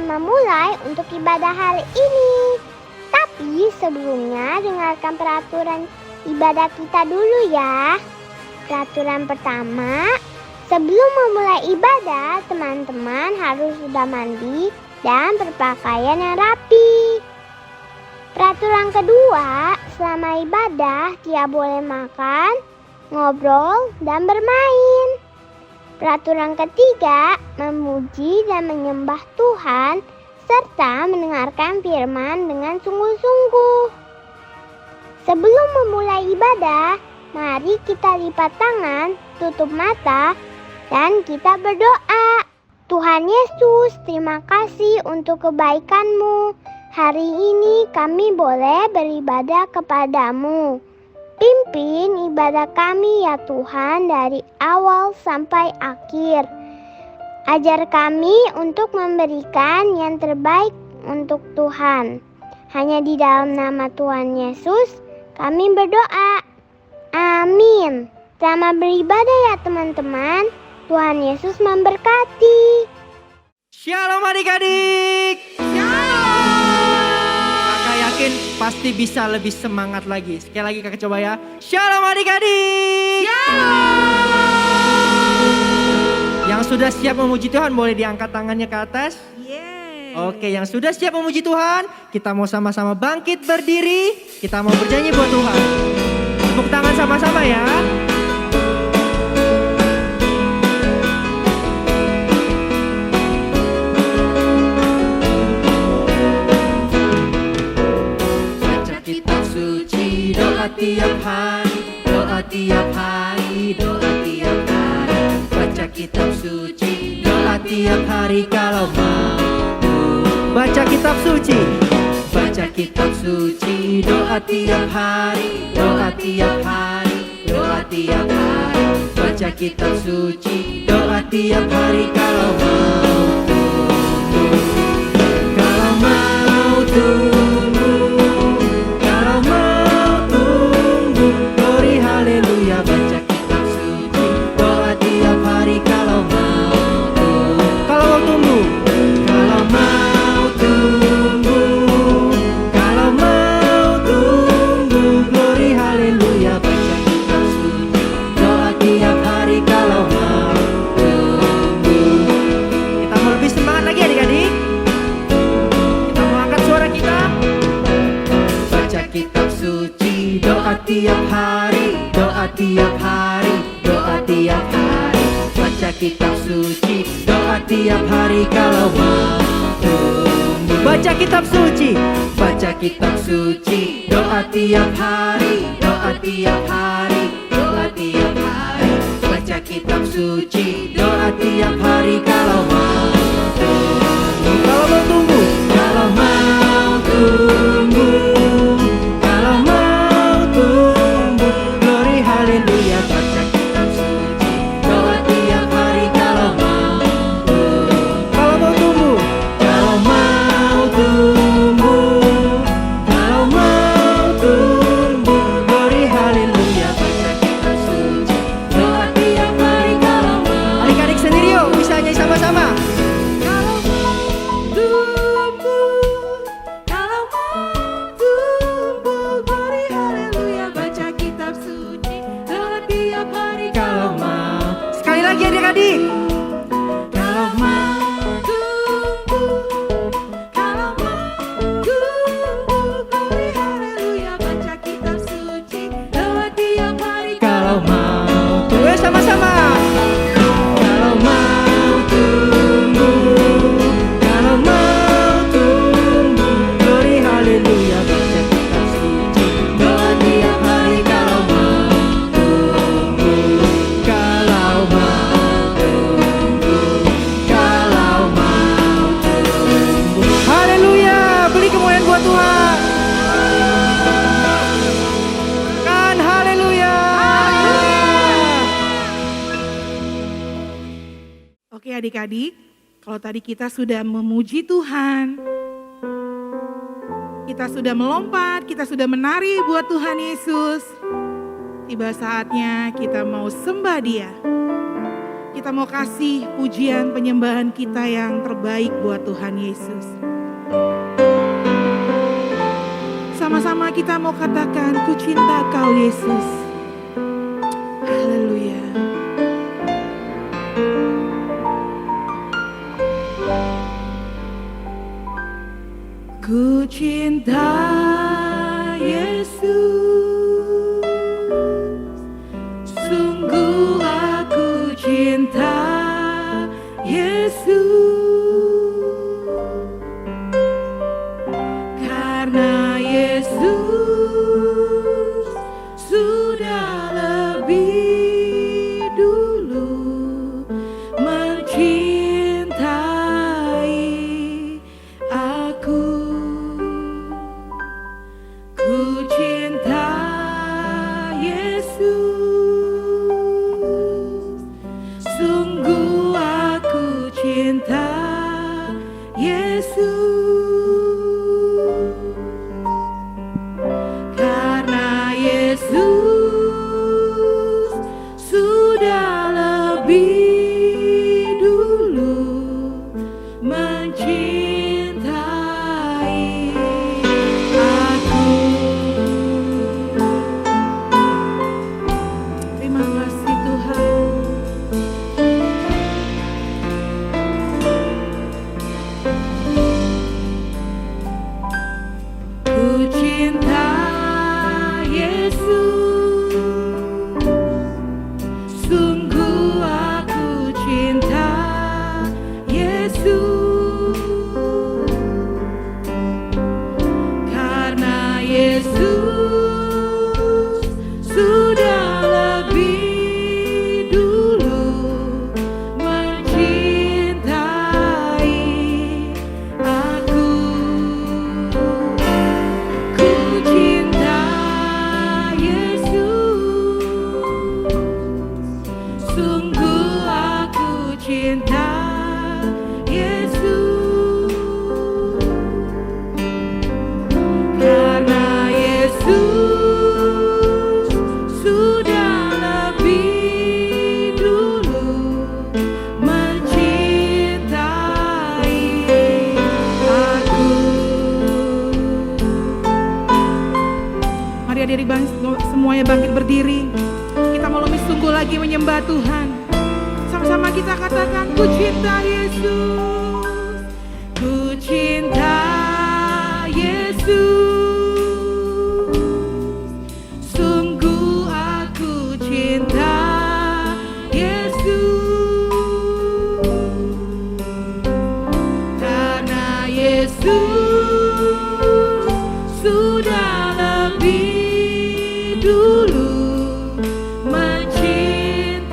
akan memulai untuk ibadah hari ini. Tapi sebelumnya dengarkan peraturan ibadah kita dulu ya. Peraturan pertama, sebelum memulai ibadah, teman-teman harus sudah mandi dan berpakaian yang rapi. Peraturan kedua, selama ibadah tidak boleh makan, ngobrol, dan bermain. Peraturan ketiga, memuji dan menyembah Tuhan serta mendengarkan firman dengan sungguh-sungguh. Sebelum memulai ibadah, mari kita lipat tangan, tutup mata, dan kita berdoa. Tuhan Yesus, terima kasih untuk kebaikan-Mu. Hari ini kami boleh beribadah kepadamu. Pimpin ibadah kami ya Tuhan dari awal sampai akhir. Ajar kami untuk memberikan yang terbaik untuk Tuhan. Hanya di dalam nama Tuhan Yesus kami berdoa. Amin. Selamat beribadah ya teman-teman. Tuhan Yesus memberkati. Shalom adik-adik. Kakak yakin pasti bisa lebih semangat lagi. Sekali lagi kakak coba ya. Shalom adik-adik. Yang sudah siap memuji Tuhan boleh diangkat tangannya ke atas. Oke, yang sudah siap memuji Tuhan, kita mau sama-sama bangkit berdiri. Kita mau bernyanyi buat Tuhan. Tepuk tangan sama-sama ya. Doa tiap hari, doa tiap hari, doa tiap hari. Baca kitab suci, doa tiap hari kalau mau. Baca kitab suci, baca kitab suci, doa tiap hari, doa tiap hari, doa tiap hari. Baca kitab suci, doa tiap hari kalau mau. Kalau mau tunggu. Baca kitab suci, doa tiap hari kalau mau tunggu. Kalau mau tunggu, kalau mau tunggu, kalau mau tunggu, glory haleluya. Baca kitab suci, doa tiap hari kalau mau tunggu. Kita mau lebih semangat lagi adik-adik. Kita mau angkat suara kita. Baca kitab suci, doa tiap hari. Doa tiap hari, doa tiap hari. Baca kitab suci, doa tiap hari kalau mau tunggu. Baca kitab suci, baca kitab suci, doa tiap hari, doa tiap hari, doa tiap hari. Baca kitab suci, doa tiap hari kalau mau tunggu. Kalau mau tunggu, kalau mau tunggu. Haleluya, baca kitab suci, doa tiap hari kalau mau tunggu. Kalau mau tunggu, kalau mau tunggu, kalau mau tunggu, glory haleluya, baca kitab suci, doa tiap hari kalau mau. Adik-adik sendiri yuk, bisa nyanyi sama-sama. Kalau mau tunggu, kalau mau tunggu, glory haleluya, baca kitab suci. Kalau mau, sekali lagi adik-adik. Kalau mau tunggu, kalau mau tunggu, glory haleluya, baca kitab suci, doa tiap hari. Kalau mau, tunggu sama-sama. Kalau mau tunggu, kalau mau tunggu, glory haleluya, baca kitab suci, doa tiap hari. Kalau mau. Tuhan kan haleluya. Oke adik-adik, kalau tadi kita sudah memuji Tuhan, kita sudah melompat, kita sudah menari buat Tuhan Yesus. Tiba saatnya kita mau sembah Dia. Kita mau kasih pujian penyembahan kita yang terbaik buat Tuhan Yesus. Sama-sama kita mau katakan, ku cinta kau Yesus. Haleluya. Ku cinta Yesus, sungguh aku cinta Yesus, karena Yesus sudah lebih dulu mencintai aku. Ku cinta Yesus, sungguh aku cinta Yesus, karena Yesus sudah lebih dulu mencintai aku. Terima kasih Tuhan. Ku cinta Yesus, sungguh aku cinta Yesus, karena Yesus sudah lebih dulu mencintai aku. Ku cinta Yesus, sungguh aku cinta Yesus, karena Yesus sudah lebih dulu mencintai aku. Mari hadirin semuanya bangkit berdiri. Kita mau lebih sungguh lagi menyembah Tuhan. Sama-sama kita katakan, ku cinta Yesus, ku cinta Yesus, sungguh aku cinta Yesus, karena Yesus sudah lebih dulu mencintai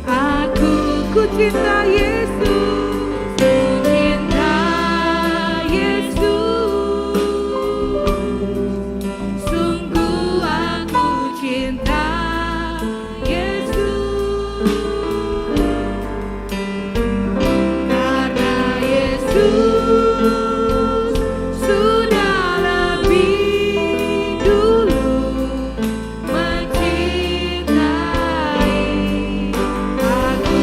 aku. Ku cinta Yesus, ku cinta Yesus, sungguh aku cinta Yesus, karena Yesus sudah lebih dulu mencintai aku.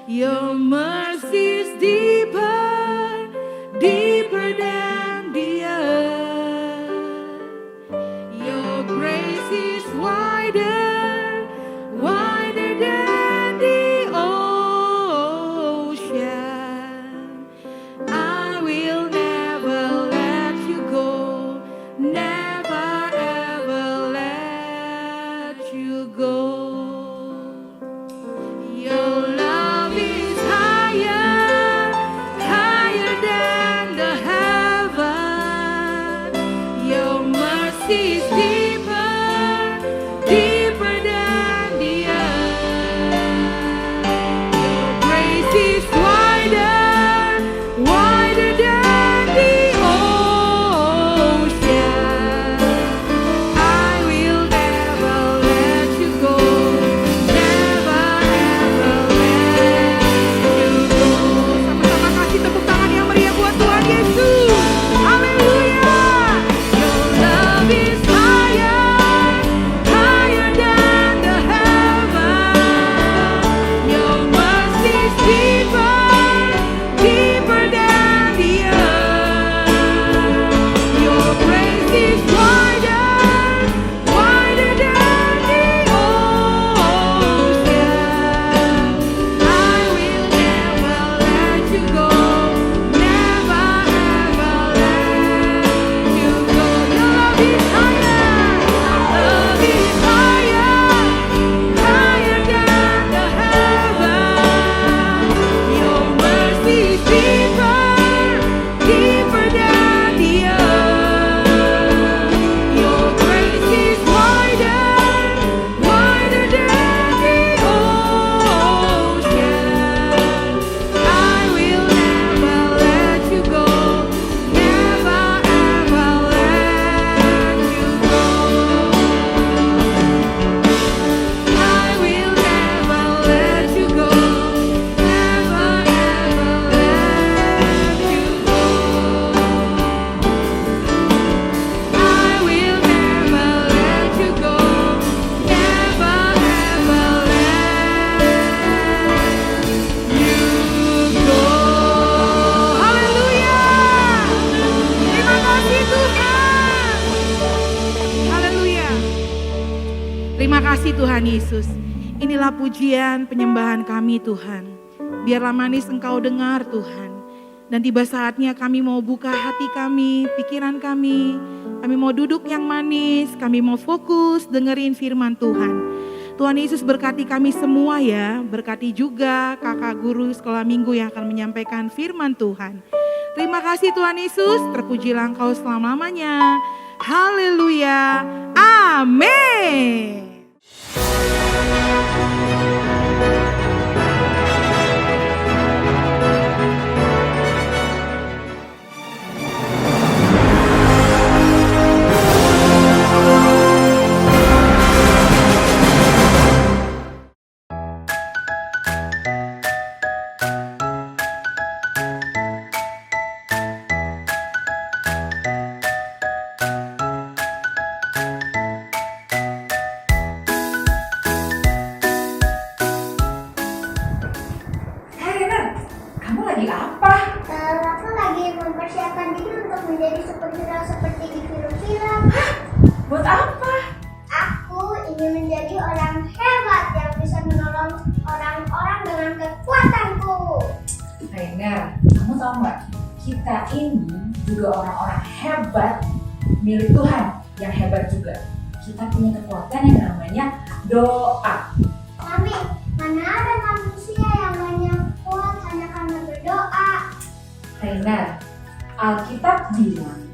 Your mercy is deeper, deeper than the earth. Your grace is wider, wider than the ocean. I will never let you go, never ever let you go. Your love is higher, higher than the heaven. Your mercy is deeper, deeper than the earth. Your grace is wider, wider than the ocean. I will never let you go, never ever let you go. Sama-sama kasih tepuk tangan yang meriah buat Tuhan Yesus. Haleluya. Your love is higher, higher than the heaven. Your mercy is deeper, deeper than the earth. Your grace is wider, wider than the ocean. I will never let you go, never ever let you go. Your love is higher, love is higher, higher than the heaven. Your mercy is deeper, deeper than the earth. Your grace is wider, wider than the ocean. I will never let you go, never ever let you go. I will never let you go, never ever let you go. I will never let you go, never ever let you go. Haleluya. Terima kasih Tuhan. Haleluya. Terima kasih Tuhan Yesus. Inilah pujian penyembahan kami Tuhan. Biarlah manis Engkau dengar Tuhan. Dan tiba saatnya kami mau buka hati kami, pikiran kami. Kami mau duduk yang manis, kami mau fokus dengerin firman Tuhan. Tuhan Yesus berkati kami semua ya. Berkati juga kakak guru sekolah minggu yang akan menyampaikan firman Tuhan. Terima kasih Tuhan Yesus, terpujilah Engkau selama-lamanya. Haleluya. Amin. Aku lagi mempersiapkan diri untuk menjadi superhero seperti di film-film. Buat apa? Aku ingin menjadi orang hebat yang bisa menolong orang-orang dengan kekuatanku. Rainer, kamu tahu nggak? Kita ini juga orang-orang hebat milik Tuhan yang hebat juga. Kita punya kekuatan yang namanya doa. Mami, mana ada manusia yang banyak kuat hanya karena berdoa? Rainer, Alkitab bilang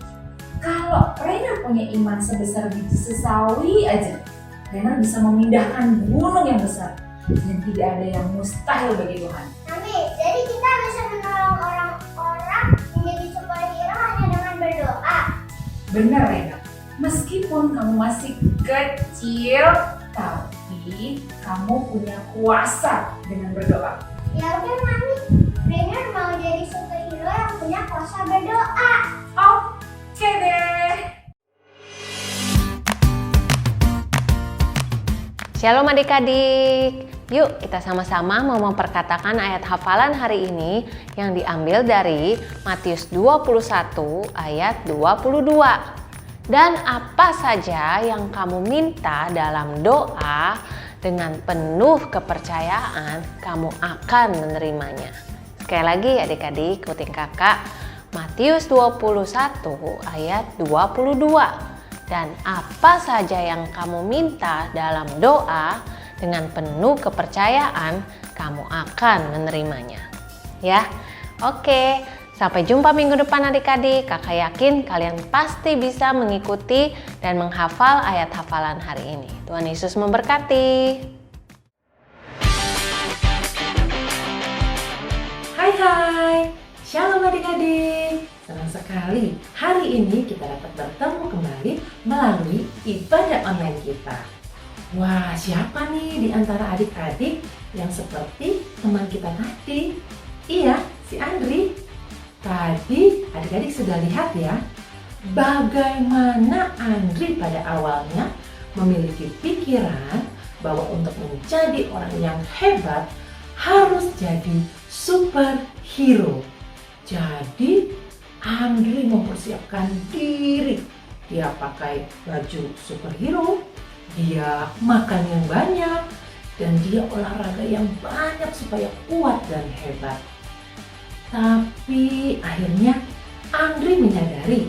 kalau Rainer punya iman sebesar biji sesawi aja, Rainer bisa memindahkan gunung yang besar dan tidak ada yang mustahil bagi Tuhan. Mami, jadi kita bisa menolong orang-orang menjadi superhero hanya dengan berdoa. Benar Rainer, meskipun kamu masih kecil, tapi kamu punya kuasa dengan berdoa. Ya udah Mami, Rainer mau jadi superhero yang punya kuasa berdoa. Oke deh. Shalom adik-adik, Yuk kita sama-sama mau memperkatakan ayat hafalan hari ini yang diambil dari Matius 21 ayat 22. Dan apa saja yang kamu minta dalam doa, dengan penuh kepercayaan kamu akan menerimanya. Sekali lagi adik-adik, ikutin kakak. Matius 21 ayat 22. Dan apa saja yang kamu minta dalam doa, dengan penuh kepercayaan kamu akan menerimanya. Ya, oke. Sampai jumpa minggu depan adik-adik. Kakak yakin kalian pasti bisa mengikuti dan menghafal ayat hafalan hari ini. Tuhan Yesus memberkati. Hai, shalom adik-adik. Senang sekali hari ini kita dapat bertemu kembali melalui ibadah online kita. Wah, siapa nih di antara adik-adik yang seperti teman kita tadi? Iya, si Andri. Tadi adik-adik sudah lihat ya, bagaimana Andri pada awalnya memiliki pikiran bahwa untuk menjadi orang yang hebat harus jadi superhero. Jadi Andri mempersiapkan diri. Dia pakai baju superhero, dia makan yang banyak, dan dia olahraga yang banyak supaya kuat dan hebat. Tapi akhirnya Andri menyadari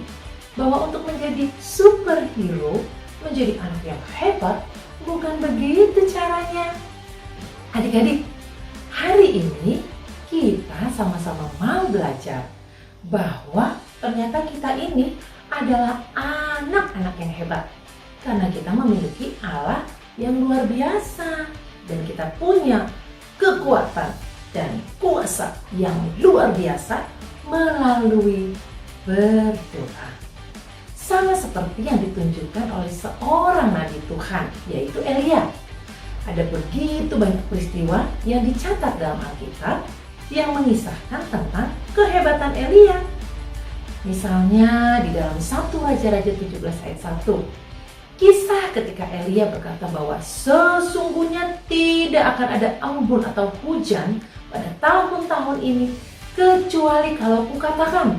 bahwa untuk menjadi superhero, menjadi anak yang hebat, bukan begitu caranya. Adik-adik, hari ini kita sama-sama mau belajar bahwa ternyata kita ini adalah anak-anak yang hebat. Karena kita memiliki Allah yang luar biasa dan kita punya kekuatan dan kuasa yang luar biasa melalui berdoa. Sama seperti yang ditunjukkan oleh seorang nabi Tuhan, yaitu Elia. Ada begitu banyak peristiwa yang dicatat dalam Alkitab yang mengisahkan tentang kehebatan Elia. Misalnya di dalam 1 Raja-Raja 17 ayat 1. Kisah ketika Elia berkata bahwa sesungguhnya tidak akan ada embun atau hujan pada tahun-tahun ini kecuali kalau kukatakan.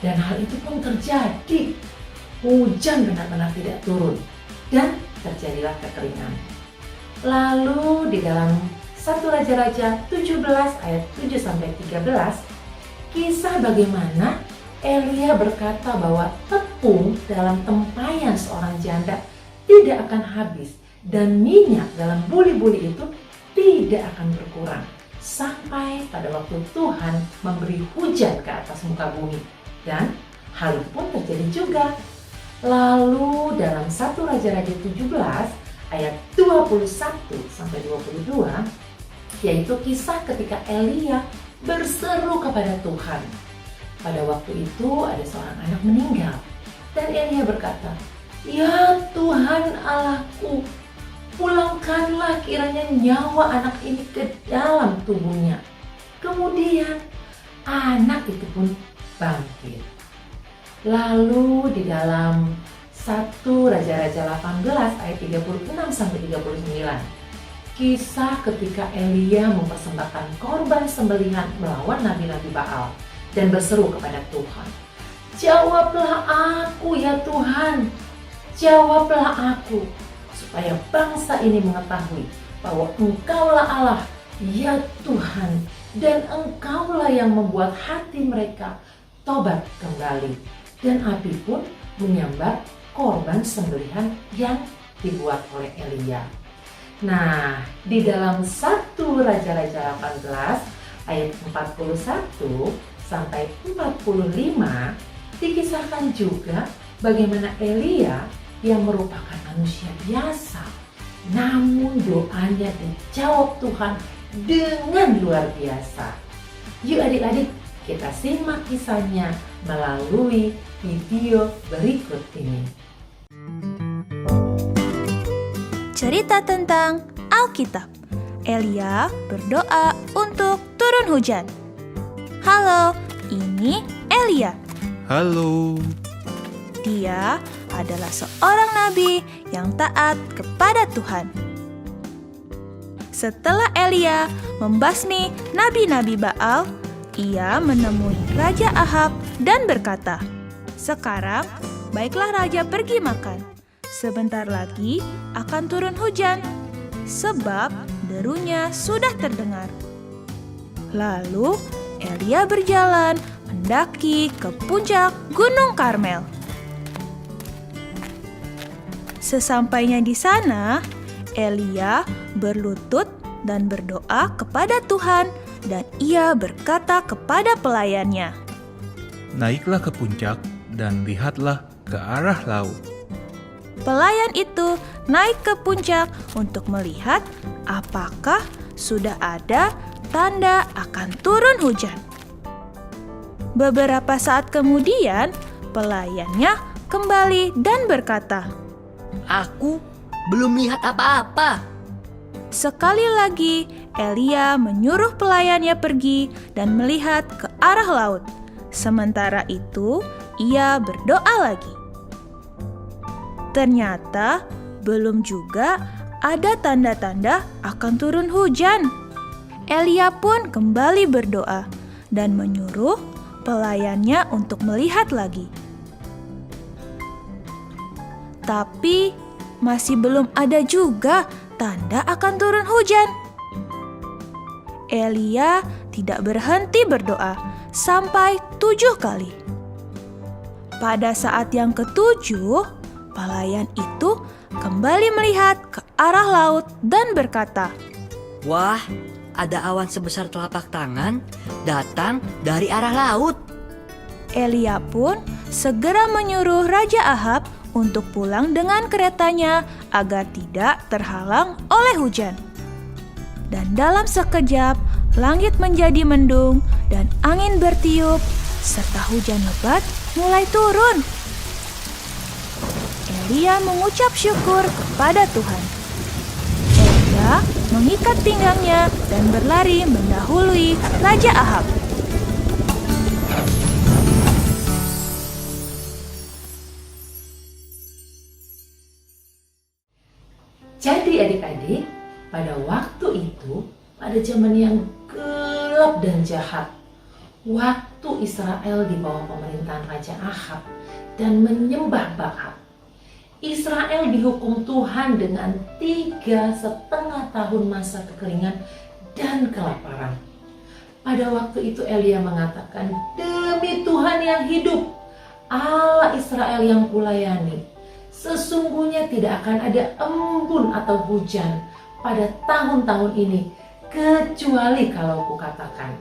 Dan hal itu pun terjadi. Hujan benar-benar tidak turun dan terjadilah kekeringan. Lalu di dalam 1 Raja-Raja 17 ayat 7-13, kisah bagaimana Elia berkata bahwa tepung dalam tempayan seorang janda tidak akan habis dan minyak dalam buli-buli itu tidak akan berkurang sampai pada waktu Tuhan memberi hujan ke atas muka bumi. Dan hal itu pun terjadi juga. Lalu dalam 1 Raja-Raja 17 ayat 21-22, yaitu kisah ketika Elia berseru kepada Tuhan. Pada waktu itu ada seorang anak meninggal dan Elia berkata, "Ya Tuhan Allahku, pulangkanlah kiranya nyawa anak ini ke dalam tubuhnya." Kemudian anak itu pun bangkit. Lalu di dalam 1 Raja-Raja 18 ayat 36-39, kisah ketika Elia mempersembahkan korban sembelihan melawan nabi-nabi Baal dan berseru kepada Tuhan, "Jawablah aku ya Tuhan, jawablah aku, supaya bangsa ini mengetahui bahwa Engkaulah Allah, ya Tuhan, dan Engkaulah yang membuat hati mereka tobat kembali." Dan api pun menyambar korban sembelihan yang dibuat oleh Elia. Nah, di dalam 1 Raja-Raja 18 ayat 41 sampai 45 dikisahkan juga bagaimana Elia yang merupakan manusia biasa, namun doanya dijawab Tuhan dengan luar biasa. Yuk adik-adik, kita simak kisahnya melalui video berikut ini. Cerita tentang Alkitab. Elia berdoa untuk turun hujan. Halo, ini Elia. Halo. Dia adalah seorang nabi yang taat kepada Tuhan. Setelah Elia membasmi nabi-nabi Baal, ia menemui Raja Ahab dan berkata, "Sekarang, baiklah raja pergi makan. Sebentar lagi akan turun hujan, sebab derunya sudah terdengar." Lalu Elia berjalan mendaki ke puncak Gunung Karmel. Sesampainya di sana, Elia berlutut dan berdoa kepada Tuhan, dan ia berkata kepada pelayannya, "Naiklah ke puncak dan lihatlah ke arah laut." Pelayan itu naik ke puncak untuk melihat apakah sudah ada tanda akan turun hujan. Beberapa saat kemudian, pelayannya kembali dan berkata, Aku belum lihat apa-apa. Sekali lagi, Elia menyuruh pelayannya pergi dan melihat ke arah laut. Sementara itu, ia berdoa lagi. Ternyata belum juga ada tanda-tanda akan turun hujan. Elia pun kembali berdoa dan menyuruh pelayannya untuk melihat lagi. Tapi masih belum ada juga tanda akan turun hujan. Elia tidak berhenti berdoa sampai 7 kali. Pada saat yang ke-7, pelayan itu kembali melihat ke arah laut dan berkata, Wah, ada awan sebesar telapak tangan datang dari arah laut. Elia pun segera menyuruh Raja Ahab untuk pulang dengan keretanya agar tidak terhalang oleh hujan. Dan dalam sekejap, langit menjadi mendung dan angin bertiup, serta hujan lebat mulai turun. Elia mengucap syukur kepada Tuhan. Elia mengikat pinggangnya dan berlari mendahului Raja Ahab. Jadi adik-adik, pada waktu itu, pada zaman yang gelap dan jahat, waktu Israel di bawah pemerintahan Raja Ahab dan menyembah Baal, Israel dihukum Tuhan dengan 3,5 tahun masa kekeringan dan kelaparan. Pada waktu itu Elia mengatakan, "Demi Tuhan yang hidup, Allah Israel yang kulayani, sesungguhnya tidak akan ada embun atau hujan pada tahun-tahun ini, kecuali kalau kukatakan."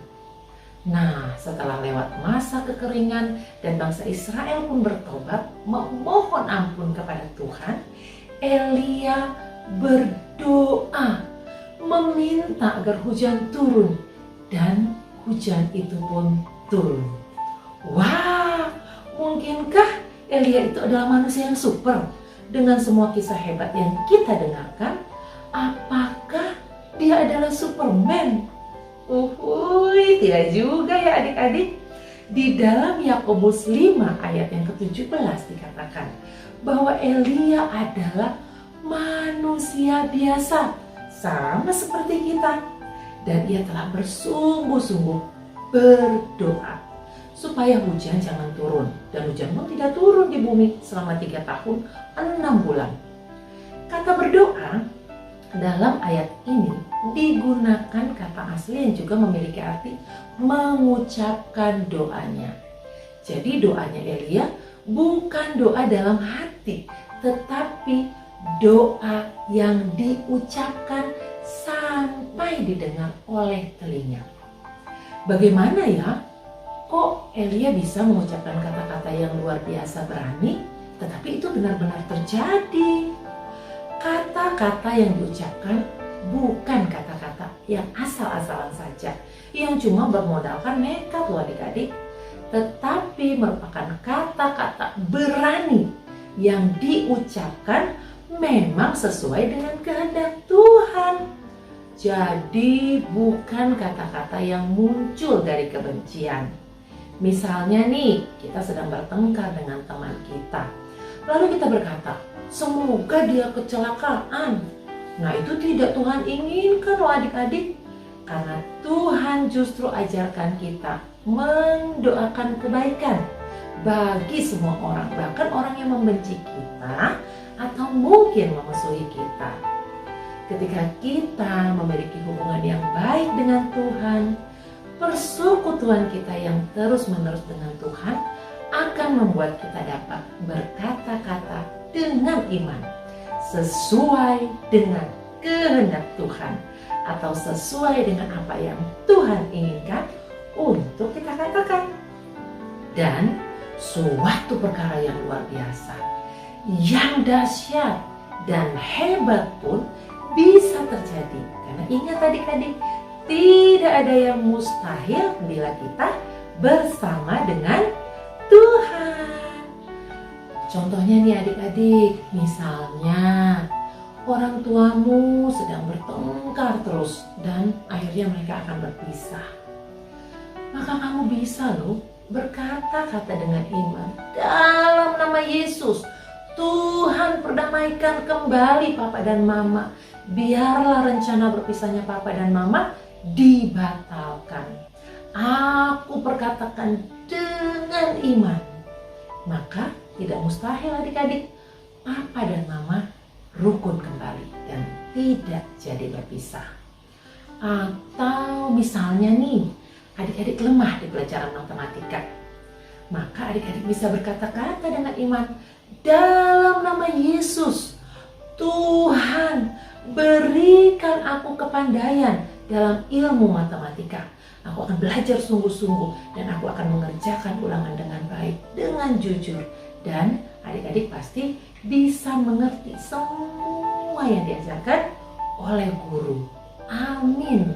Nah, setelah lewat masa kekeringan dan bangsa Israel pun bertobat, memohon ampun kepada Tuhan, Elia berdoa, meminta agar hujan turun, dan hujan itu pun turun. Wah, mungkinkah Elia itu adalah manusia yang super? Dengan semua kisah hebat yang kita dengarkan, apakah dia adalah Superman? Tidak juga ya adik-adik. Di dalam Yakobus 5 ayat yang ke-17 dikatakan bahwa Elia adalah manusia biasa, sama seperti kita. Dan ia telah bersungguh-sungguh berdoa supaya hujan jangan turun. Dan hujan pun tidak turun di bumi selama 3 tahun 6 bulan. Kata berdoa dalam ayat ini digunakan kata asli yang juga memiliki arti mengucapkan doanya. Jadi doanya Elia bukan doa dalam hati, tetapi doa yang diucapkan sampai didengar oleh telinga. Bagaimana ya? Kok Elia bisa mengucapkan kata-kata yang luar biasa berani, tetapi itu benar-benar terjadi? Kata-kata yang diucapkan bukan kata-kata yang asal-asalan saja, yang cuma bermodalkan nekat loh adik-adik, tetapi merupakan kata-kata berani yang diucapkan memang sesuai dengan kehendak Tuhan. Jadi bukan kata-kata yang muncul dari kebencian. Misalnya nih, kita sedang bertengkar dengan teman kita, lalu kita berkata, "Semoga dia kecelakaan." Nah, itu tidak Tuhan inginkan loh adik-adik. Karena Tuhan justru ajarkan kita mendoakan kebaikan bagi semua orang, bahkan orang yang membenci kita atau mungkin memusuhi kita. Ketika kita memiliki hubungan yang baik dengan Tuhan, persekutuan kita yang terus-menerus dengan Tuhan akan membuat kita dapat berkata-kata dengan iman sesuai dengan kehendak Tuhan atau sesuai dengan apa yang Tuhan inginkan untuk kita katakan. Dan suatu perkara yang luar biasa, yang dahsyat dan hebat pun bisa terjadi. Karena ingat adik-adik, tidak ada yang mustahil bila kita bersama dengan Tuhan. Contohnya nih adik-adik, misalnya orang tuamu sedang bertengkar terus dan akhirnya mereka akan berpisah. Maka kamu bisa loh berkata-kata dengan iman, dalam nama Yesus, Tuhan perdamaikan kembali papa dan mama. Biarlah rencana berpisahnya papa dan mama dibatalkan. Aku perkatakan dengan iman. Maka tidak mustahil adik-adik, papa dan mama rukun kembali dan tidak jadi berpisah. Atau misalnya nih, adik-adik lemah di pelajaran matematika, maka adik-adik bisa berkata-kata dengan iman, dalam nama Yesus, Tuhan berikan aku kepandaian dalam ilmu matematika. Aku akan belajar sungguh-sungguh dan aku akan mengerjakan ulangan dengan baik, dengan jujur. Dan adik-adik pasti bisa mengerti semua yang diajarkan oleh guru. Amin.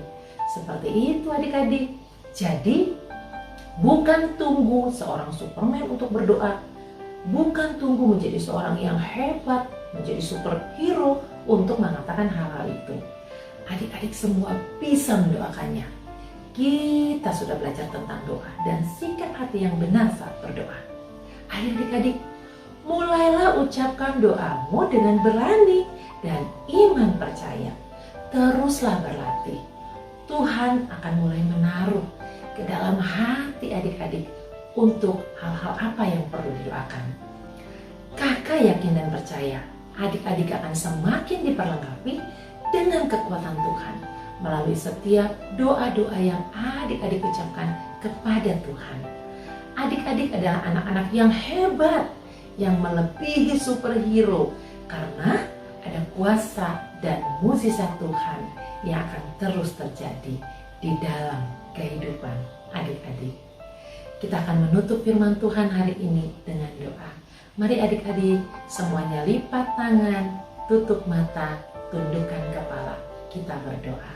Seperti itu adik-adik. Jadi bukan tunggu seorang Superman untuk berdoa, bukan tunggu menjadi seorang yang hebat, menjadi superhero untuk mengatakan hal-hal itu. Adik-adik semua bisa mendoakannya. Kita sudah belajar tentang doa dan sikap hati yang benar saat berdoa. Ayo adik-adik, mulailah ucapkan doamu dengan berani dan iman percaya. Teruslah berlatih. Tuhan akan mulai menaruh ke dalam hati adik-adik untuk hal-hal apa yang perlu didoakan. Kakak yakin dan percaya adik-adik akan semakin diperlengkapi dengan kekuatan Tuhan melalui setiap doa-doa yang adik-adik ucapkan kepada Tuhan. Adik-adik adalah anak-anak yang hebat, yang melebihi superhero karena ada kuasa dan mukjizat Tuhan yang akan terus terjadi di dalam kehidupan adik-adik. Kita akan menutup firman Tuhan hari ini dengan doa. Mari adik-adik semuanya lipat tangan, tutup mata, tundukkan kepala. Kita berdoa.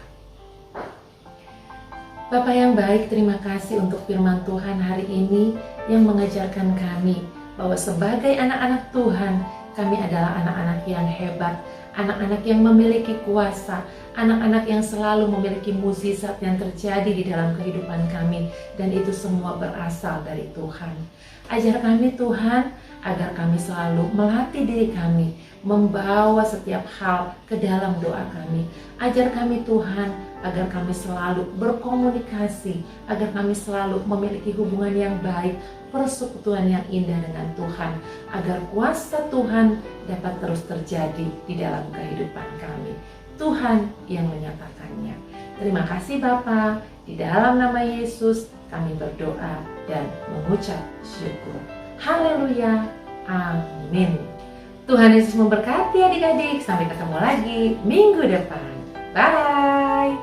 Bapa yang baik, terima kasih untuk firman Tuhan hari ini yang mengajarkan kami bahwa sebagai anak-anak Tuhan, kami adalah anak-anak yang hebat, anak-anak yang memiliki kuasa, anak-anak yang selalu memiliki mukjizat yang terjadi di dalam kehidupan kami, dan itu semua berasal dari Tuhan. Ajar kami Tuhan, agar kami selalu melatih diri kami, membawa setiap hal ke dalam doa kami. Ajar kami Tuhan, agar kami selalu berkomunikasi, agar kami selalu memiliki hubungan yang baik, persekutuan yang indah dengan Tuhan, agar kuasa Tuhan dapat terus terjadi di dalam kehidupan kami. Tuhan yang menyatakannya. Terima kasih Bapa, di dalam nama Yesus kami berdoa dan mengucap syukur. Haleluya, amin. Tuhan Yesus memberkati adik-adik. Sampai ketemu lagi minggu depan. Bye.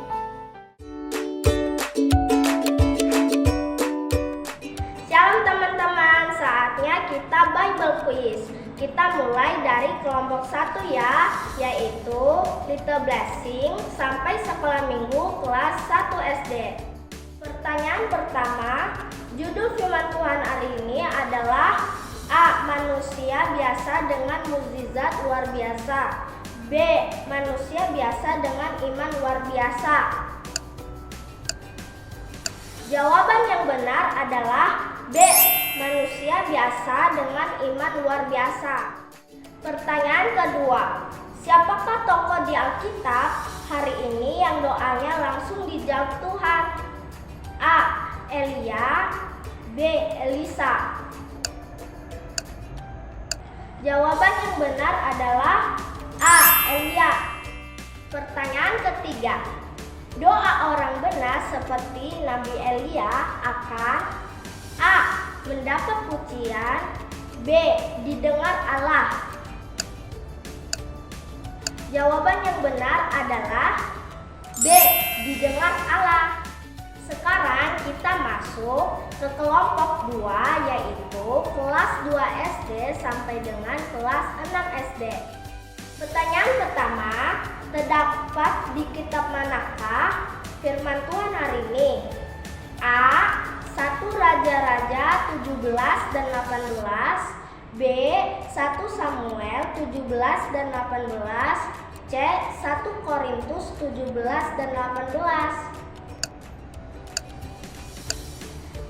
Shalom teman-teman, saatnya kita Bible Quiz. Kita mulai dari kelompok 1 ya, yaitu Little Blessing sampai sekolah minggu kelas 1 SD. Pertanyaan pertama, judul firman Tuhan hari ini adalah A. Manusia biasa dengan mukjizat luar biasa. B. Manusia biasa dengan iman luar biasa. Jawaban yang benar adalah B. Manusia biasa dengan iman luar biasa. Pertanyaan kedua, Siapakah tokoh di Alkitab hari ini yang doanya langsung dijawab Tuhan? A. Elia, B. Elisa. Jawaban yang benar adalah A. Elia. Pertanyaan ketiga. Doa orang benar seperti Nabi Elia akan A. mendapat pujian, B. didengar Allah. Jawaban yang benar adalah B. didengar Allah. Sekarang kita masuk ke kelompok 2, yaitu kelas 2 SD sampai dengan kelas 6 SD. Pertanyaan pertama, terdapat di kitab manakah firman Tuhan hari ini? A. 1 Raja-Raja 17 dan 18, B. 1 Samuel 17 dan 18, C. 1 Korintus 17 dan 18.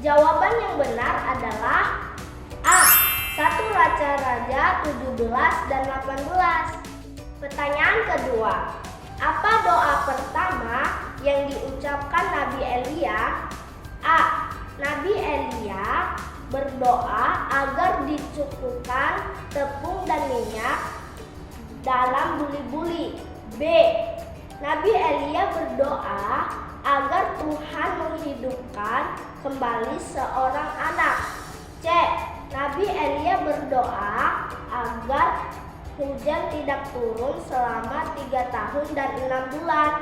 Jawaban yang benar adalah A. 1 Raja-Raja 17 dan 18. Pertanyaan kedua, apa doa pertama yang diucapkan Nabi Elia? A. Nabi Elia berdoa agar dicukupkan tepung dan minyak dalam buli-buli. B. Nabi Elia berdoa agar Tuhan menghidupkan kembali seorang anak. C. Nabi Elia berdoa agar hujan tidak turun selama 3 tahun dan 6 bulan.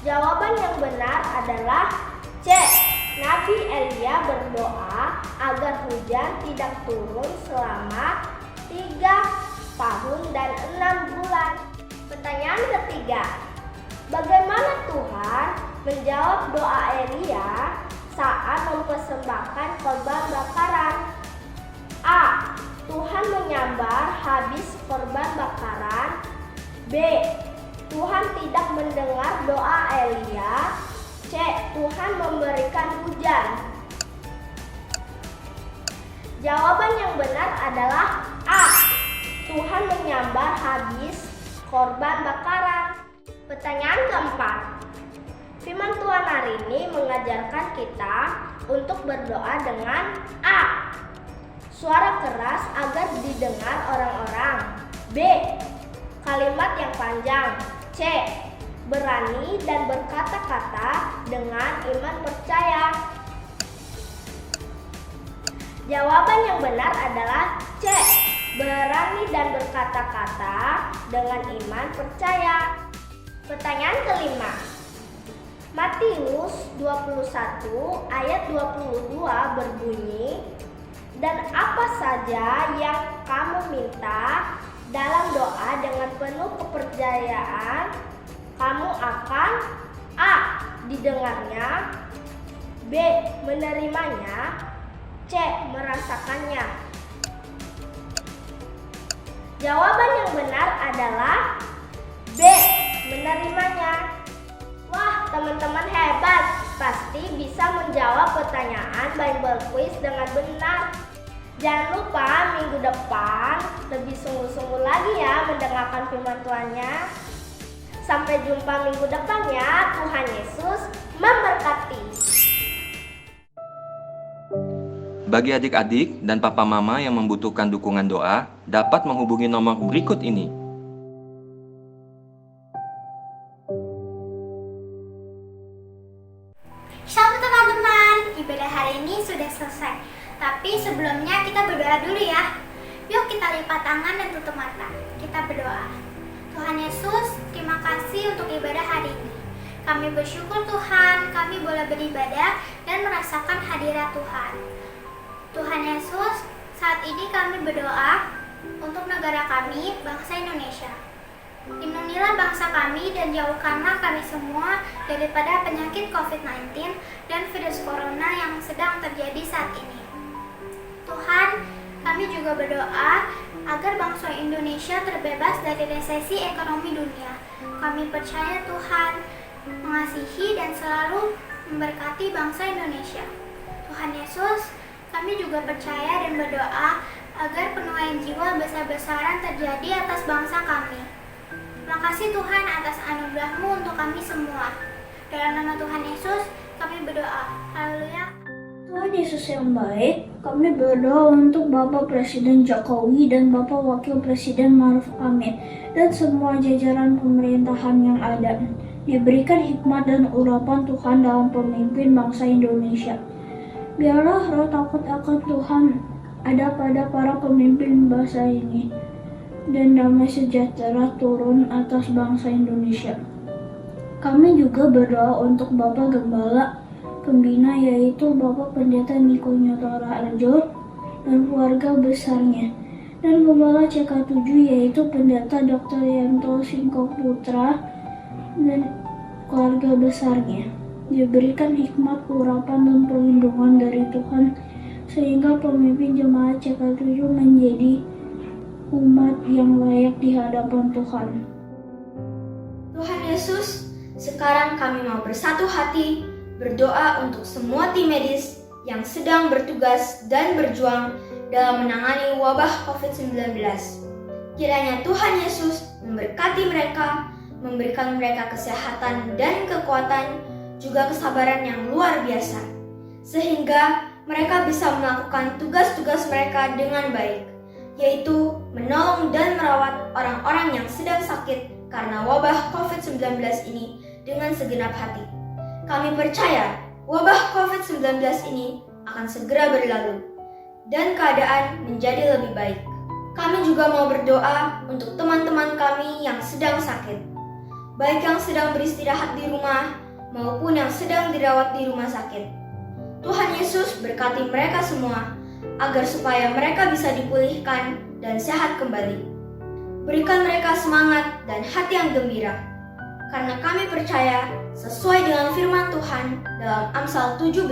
Jawaban yang benar adalah C. Nabi Elia berdoa agar hujan tidak turun selama 3 tahun dan 6 bulan. Pertanyaan ketiga, bagaimana Tuhan menjawab doa Elia saat mempersembahkan korban bakaran? A. Tuhan menyambar habis korban bakaran. B. Tuhan tidak mendengar doa Elia. C. Tuhan memberikan hujan. Jawaban yang benar adalah A. Tuhan menyambar habis korban bakaran. Pertanyaan keempat, firman Tuhan hari ini mengajarkan kita untuk berdoa dengan A. Suara keras agar didengar orang-orang. B. Kalimat yang panjang. C. Berani dan berkata-kata dengan iman percaya. Jawaban yang benar adalah C. Berani dan berkata-kata dengan iman percaya. Pertanyaan kelima, Matius 21 ayat 22 berbunyi, dan apa saja yang kamu minta dalam doa dengan penuh kepercayaan, kamu akan A. didengarnya, B. menerimanya, C. merasakannya. Jawaban yang benar adalah B. menerimanya. Wah, teman-teman hebat, pasti bisa menjawab pertanyaan Bible Quiz dengan benar. Jangan lupa minggu depan lebih sungguh-sungguh lagi ya mendengarkan firman Tuhannya. Sampai jumpa minggu depan ya. Tuhan Yesus memberkati. Bagi adik-adik dan papa mama yang membutuhkan dukungan doa, dapat menghubungi nomor berikut ini. Shalom teman-teman, ibadah hari ini sudah selesai. Tapi sebelumnya kita berdoa dulu ya. Yuk kita lipat tangan dan tutup mata. Kita berdoa. Tuhan Yesus, terima kasih untuk ibadah hari ini. Kami bersyukur Tuhan, kami boleh beribadah dan merasakan hadirat Tuhan. Tuhan Yesus, saat ini kami berdoa untuk negara kami, bangsa Indonesia. Lindungilah bangsa kami dan jauhkanlah kami semua daripada penyakit COVID-19 dan virus corona yang sedang terjadi saat ini. Tuhan, kami juga berdoa agar bangsa Indonesia terbebas dari resesi ekonomi dunia. Kami percaya Tuhan mengasihi dan selalu memberkati bangsa Indonesia. Tuhan Yesus, kami juga percaya dan berdoa agar penuaian jiwa besar-besaran terjadi atas bangsa kami. Terima kasih Tuhan atas anugerah-Mu untuk kami semua. Dalam nama Tuhan Yesus, kami berdoa. Haleluya. Tuhan Yesus yang baik, kami berdoa untuk Bapak Presiden Jokowi dan Bapak Wakil Presiden Ma'ruf Amin dan semua jajaran pemerintahan yang ada. Diberikan hikmat dan urapan Tuhan dalam pemimpin bangsa Indonesia. Biarlah roh takut akan Tuhan ada pada para pemimpin bangsa ini, dan damai sejahtera turun atas bangsa Indonesia. Kami juga berdoa untuk Bapak Gembala Pembina, yaitu Bapak Pendeta Niko Nyotora Arjo dan keluarga besarnya, dan Gembala CK7 yaitu Pendeta Dr. Yanto Singkok Putra dan keluarga besarnya. Diberikan hikmat, urapan, dan perlindungan dari Tuhan sehingga pemimpin jemaat CK7 menjadi umat yang layak di hadapan Tuhan. Tuhan Yesus, sekarang kami mau bersatu hati berdoa untuk semua tim medis yang sedang bertugas dan berjuang dalam menangani wabah COVID-19. Kiranya Tuhan Yesus memberkati mereka, memberikan mereka kesehatan dan kekuatan, juga kesabaran yang luar biasa, sehingga mereka bisa melakukan tugas-tugas mereka dengan baik, yaitu menolong dan merawat orang-orang yang sedang sakit karena wabah COVID-19 ini dengan segenap hati. Kami percaya wabah COVID-19 ini akan segera berlalu dan keadaan menjadi lebih baik. Kami juga mau berdoa untuk teman-teman kami yang sedang sakit, baik yang sedang beristirahat di rumah maupun yang sedang dirawat di rumah sakit. Tuhan Yesus berkati mereka semua agar supaya mereka bisa dipulihkan dan sehat kembali. Berikan mereka semangat dan hati yang gembira, karena kami percaya sesuai dengan firman Tuhan dalam Amsal 17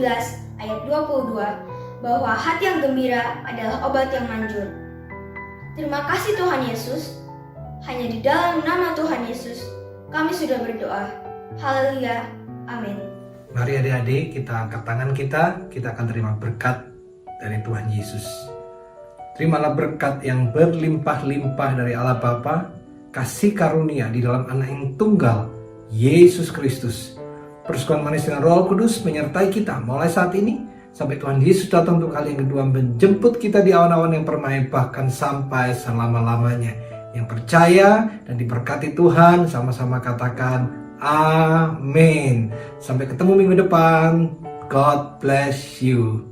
ayat 22 bahwa hati yang gembira adalah obat yang manjur. Terima kasih Tuhan Yesus. Hanya di dalam nama Tuhan Yesus kami sudah berdoa. Haleluya. Amin. Mari adik-adik kita angkat tangan kita akan terima berkat dari Tuhan Yesus. Terimalah berkat yang berlimpah-limpah dari Allah Bapa, kasih karunia di dalam Anak yang tunggal, Yesus Kristus. Persekutuan manis dengan Roh Kudus menyertai kita mulai saat ini sampai Tuhan Yesus datang untuk kali yang kedua menjemput kita di awan-awan yang permai, bahkan sampai selama-lamanya. Yang percaya dan diberkati Tuhan sama-sama katakan amin. Sampai ketemu minggu depan. God bless you.